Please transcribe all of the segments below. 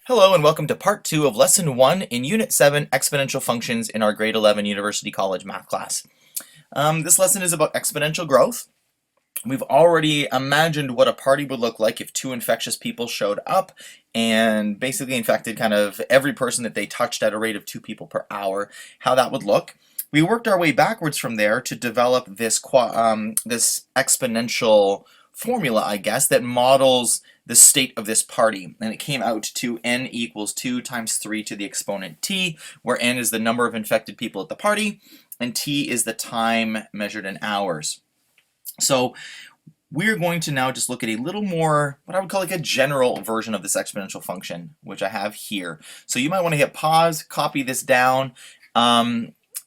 Hello and welcome to part 2 of lesson 1 in unit 7 exponential functions in our grade 11 University College math class. This lesson is about exponential growth. We've already imagined what a party would look like if two infectious people showed up and basically infected kind of every person that they touched at a rate of 2 people per hour, how that would look. We worked our way backwards from there to develop this exponential formula, I guess, that models the state of this party, and it came out to n equals 2 times 3 to the exponent t, where n is the number of infected people at the party, and t is the time measured in hours. So we're going to now just look at a little more, what I would call like a general version of this exponential function, which I have here. So you might want to hit pause, copy this down.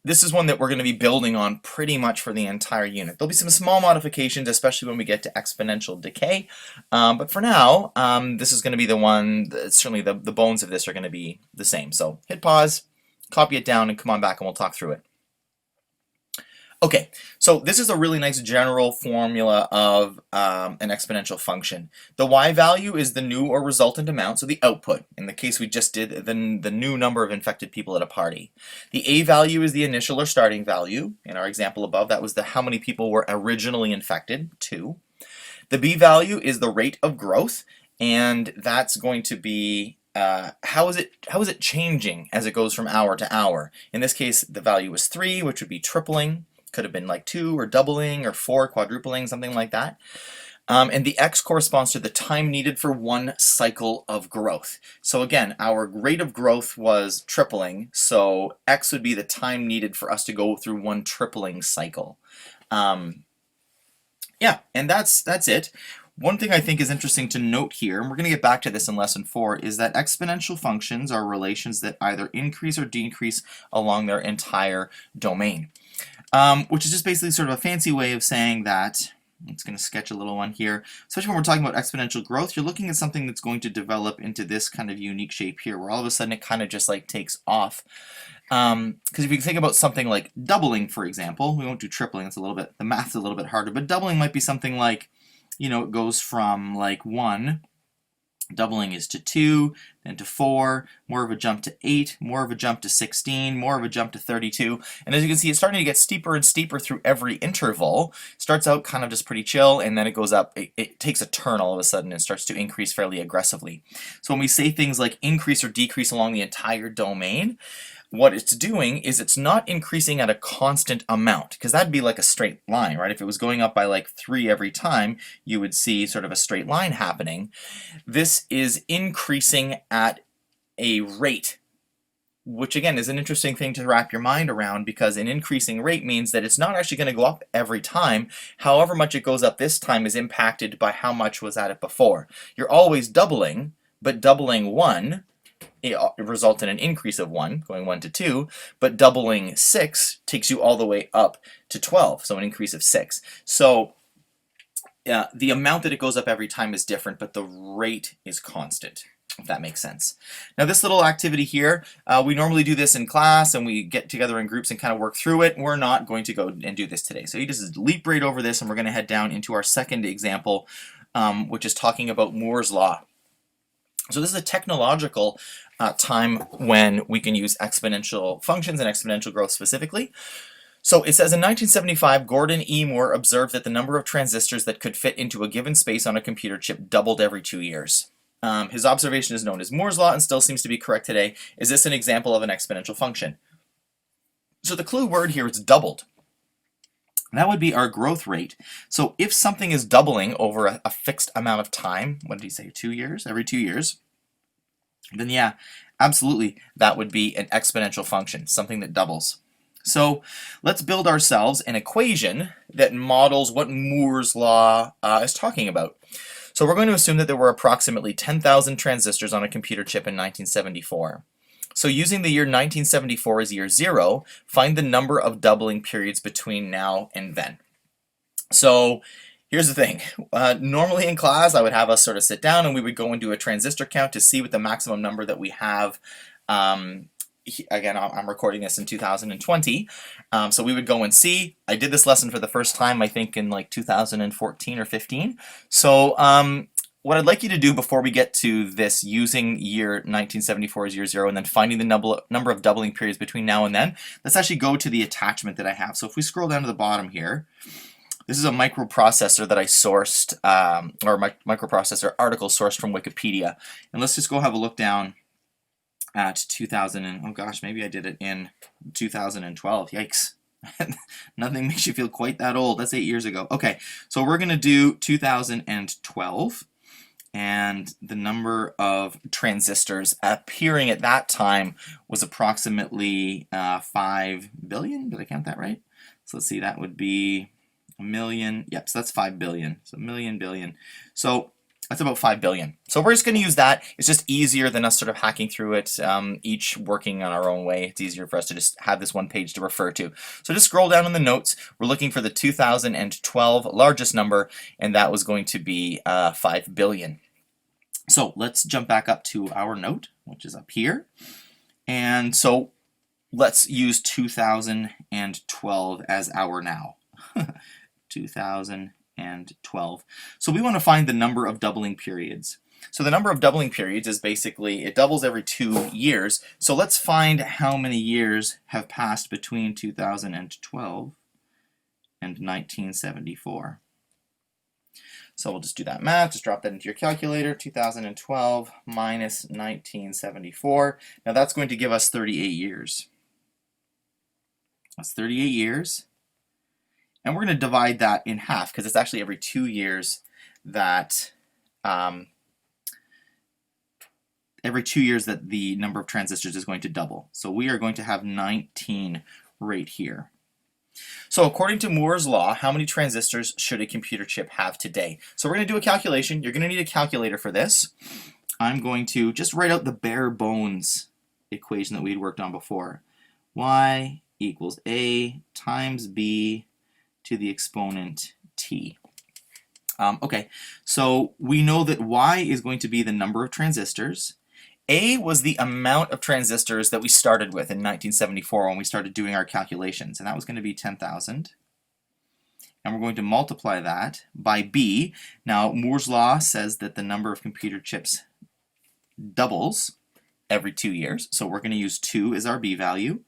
This is one that we're going to be building on pretty much for the entire unit. There'll be some small modifications, especially when we get to exponential decay. But for now, this is going to be the one, certainly the bones of this are going to be the same. So hit pause, copy it down, and come on back and we'll talk through it. Okay, so this is a really nice general formula of an exponential function. The y value is the new or resultant amount, so the output. In the case we just did, the new number of infected people at a party. The a value is the initial or starting value. In our example above, that was how many people were originally infected, 2. The b value is the rate of growth, and that's going to be how is it changing as it goes from hour to hour. In this case, the value is 3, which would be tripling. Could have been like 2 or doubling or 4 quadrupling, something like that. And the x corresponds to the time needed for one cycle of growth. So again, our rate of growth was tripling, so x would be the time needed for us to go through one tripling cycle. Yeah, and that's it. One thing I think is interesting to note here, and we're going to get back to this in lesson 4, is that exponential functions are relations that either increase or decrease along their entire domain. Which is just basically sort of a fancy way of saying that, I'm just going to sketch a little one here, especially when we're talking about exponential growth, you're looking at something that's going to develop into this kind of unique shape here, where all of a sudden it kind of just like takes off. Because if you think about something like doubling, for example, we won't do tripling, it's a little bit, the math's a little bit harder, but doubling might be something like, you know, it goes from like 1, doubling is to 2, then to 4, more of a jump to 8, more of a jump to 16, more of a jump to 32. And as you can see, it's starting to get steeper and steeper through every interval. Starts out kind of just pretty chill, and then it goes up. It takes a turn all of a sudden and starts to increase fairly aggressively. So when we say things like increase or decrease along the entire domain, what it's doing is it's not increasing at a constant amount, because that'd be like a straight line, right? If it was going up by like 3 every time, you would see sort of a straight line happening. This is increasing at a rate, which again is an interesting thing to wrap your mind around, because an increasing rate means that it's not actually going to go up every time. However much it goes up this time is impacted by how much was at it before. You're always doubling, but doubling 1, it results in an increase of 1, going 1 to 2, but doubling 6 takes you all the way up to 12, so an increase of 6. So the amount that it goes up every time is different, but the rate is constant, if that makes sense. Now this little activity here, we normally do this in class and we get together in groups and kind of work through it. We're not going to go and do this today. So you just leap right over this and we're going to head down into our second example, which is talking about Moore's Law. So this is a technological time when we can use exponential functions and exponential growth specifically. So it says in 1975, Gordon E. Moore observed that the number of transistors that could fit into a given space on a computer chip doubled every 2 years. His observation is known as Moore's Law and still seems to be correct today. Is this an example of an exponential function? So the clue word here is doubled. That would be our growth rate. So if something is doubling over a fixed amount of time, what did he say, 2 years? Every 2 years, then yeah, absolutely, that would be an exponential function, something that doubles. So let's build ourselves an equation that models what Moore's Law is talking about. So we're going to assume that there were approximately 10,000 transistors on a computer chip in 1974. So using the year 1974 as year 0, find the number of doubling periods between now and then. So here's the thing. Normally in class, I would have us sort of sit down and we would go and do a transistor count to see what the maximum number that we have. Again, I'm recording this in 2020, so we would go and see. I did this lesson for the first time, I think, in like 2014 or 15. So what I'd like you to do before we get to this using year 1974 as year 0 and then finding the number of doubling periods between now and then, let's actually go to the attachment that I have. So if we scroll down to the bottom here, this is a microprocessor that I sourced, or my microprocessor article sourced from Wikipedia. And let's just go have a look down at 2000 and, oh gosh, maybe I did it in 2012. Yikes. Nothing makes you feel quite that old. That's 8 years ago. Okay, so we're going to do 2012. And the number of transistors appearing at that time was approximately 5 billion. Did I count that right? So let's see, that would be a million. Yep, so that's 5 billion. So million, billion. So that's about 5 billion. So we're just going to use that. It's just easier than us sort of hacking through it, each working on our own way. It's easier for us to just have this one page to refer to. So just scroll down in the notes. We're looking for the 2012 largest number, and that was going to be 5 billion. So let's jump back up to our note, which is up here. And so let's use 2012 as our now. 2012. So we want to find the number of doubling periods. So the number of doubling periods is basically, it doubles every 2 years. So let's find how many years have passed between 2012 and 1974. So we'll just do that math, just drop that into your calculator, 2012 minus 1974. Now that's going to give us 38 years. That's 38 years. And we're going to divide that in half because it's actually every 2 years that the number of transistors is going to double. So we are going to have 19 right here. So according to Moore's law, how many transistors should a computer chip have today? So we're going to do a calculation. You're going to need a calculator for this. I'm going to just write out the bare bones equation that we had worked on before. Y equals A times B to the exponent T. Okay, so we know that Y is going to be the number of transistors. A was the amount of transistors that we started with in 1974 when we started doing our calculations, and that was going to be 10,000. And we're going to multiply that by B. Now, Moore's law says that the number of computer chips doubles every 2 years, so we're going to use 2 as our B value.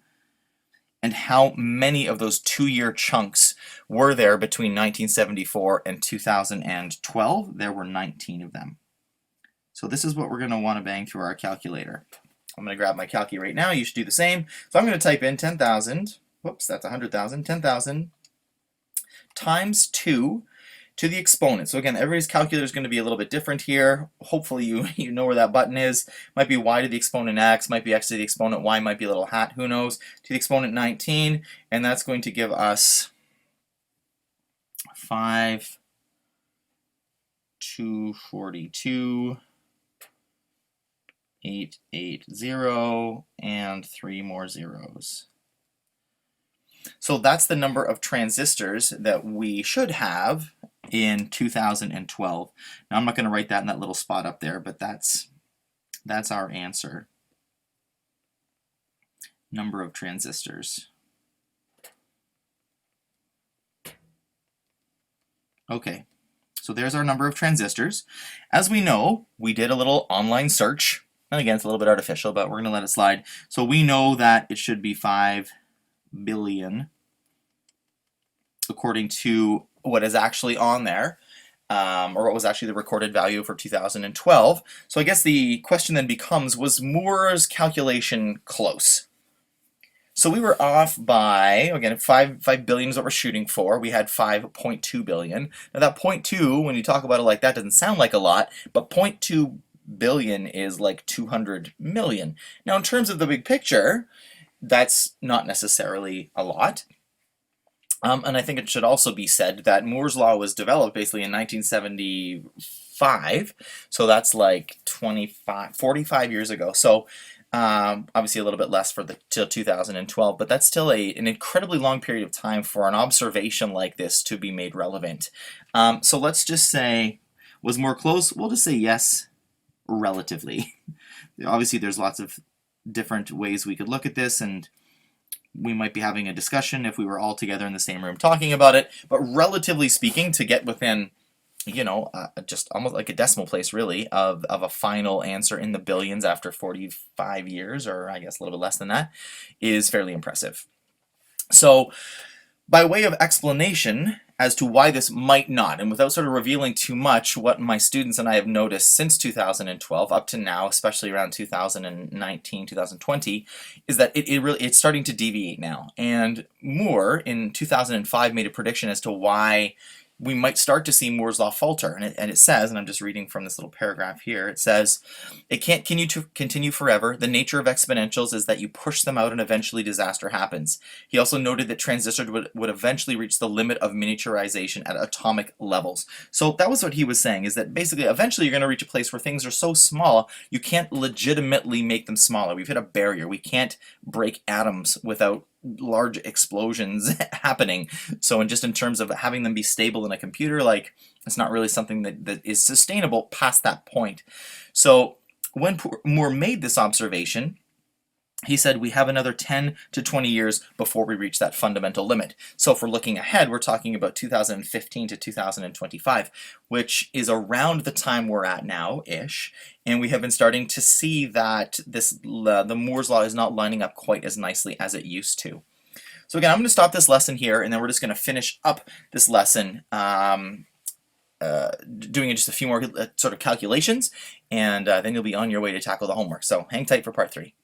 And how many of those 2-year chunks were there between 1974 and 2012? There were 19 of them. So this is what we're going to want to bang through our calculator. I'm going to grab my calculator right now. You should do the same. So I'm going to type in 10,000. Whoops, that's 100,000. 10,000 times 2 to the exponent. So again, everybody's calculator is going to be a little bit different here. Hopefully you know where that button is. Might be y to the exponent x, might be x to the exponent y, might be a little hat, who knows, to the exponent 19, and that's going to give us 5,242, 880, and 3 more zeros. So that's the number of transistors that we should have in 2012. Now I'm not going to write that in that little spot up there, but that's our answer. Number of transistors. Okay, so there's our number of transistors. As we know, we did a little online search, and again, it's a little bit artificial, but we're going to let it slide. So we know that it should be 5 billion according to what is actually on there, or what was actually the recorded value for 2012. So I guess the question then becomes, was Moore's calculation close? So we were off by, again, 5 billion is what we're shooting for. We had 5.2 billion. Now that 0.2, when you talk about it like that, doesn't sound like a lot, but 0.2 billion is like 200 million. Now in terms of the big picture, that's not necessarily a lot. And I think it should also be said that Moore's law was developed basically in 1975, so that's like 45 years ago. So obviously a little bit less for till 2012, but that's still an incredibly long period of time for an observation like this to be made relevant. So let's just say, was Moore close? We'll just say yes, relatively. Obviously there's lots of different ways we could look at this, and we might be having a discussion if we were all together in the same room talking about it, but relatively speaking, to get within just almost like a decimal place, really, of a final answer in the billions after 45 years, or I guess a little bit less than that, is fairly impressive. So, by way of explanation as to why this might not, and without sort of revealing too much, what my students and I have noticed since 2012 up to now, especially around 2019, 2020, is that it's starting to deviate now. And Moore in 2005 made a prediction as to why we might start to see Moore's law falter, and it says, and I'm just reading from this little paragraph here, it says, it can't continue forever. The nature of exponentials is that you push them out and eventually disaster happens. He also noted that transistors would eventually reach the limit of miniaturization at atomic levels. So that was what he was saying, is that basically eventually you're going to reach a place where things are so small you can't legitimately make them smaller. We've hit a barrier. We can't break atoms without large explosions happening. So in terms of having them be stable in a computer, like, it's not really something that is sustainable past that point. So when Moore made this observation, he said we have another 10 to 20 years before we reach that fundamental limit. So if we're looking ahead, we're talking about 2015 to 2025, which is around the time we're at now-ish, and we have been starting to see that the Moore's law is not lining up quite as nicely as it used to. So again, I'm going to stop this lesson here, and then we're just going to finish up this lesson doing just a few more sort of calculations, and then you'll be on your way to tackle the homework. So hang tight for part 3.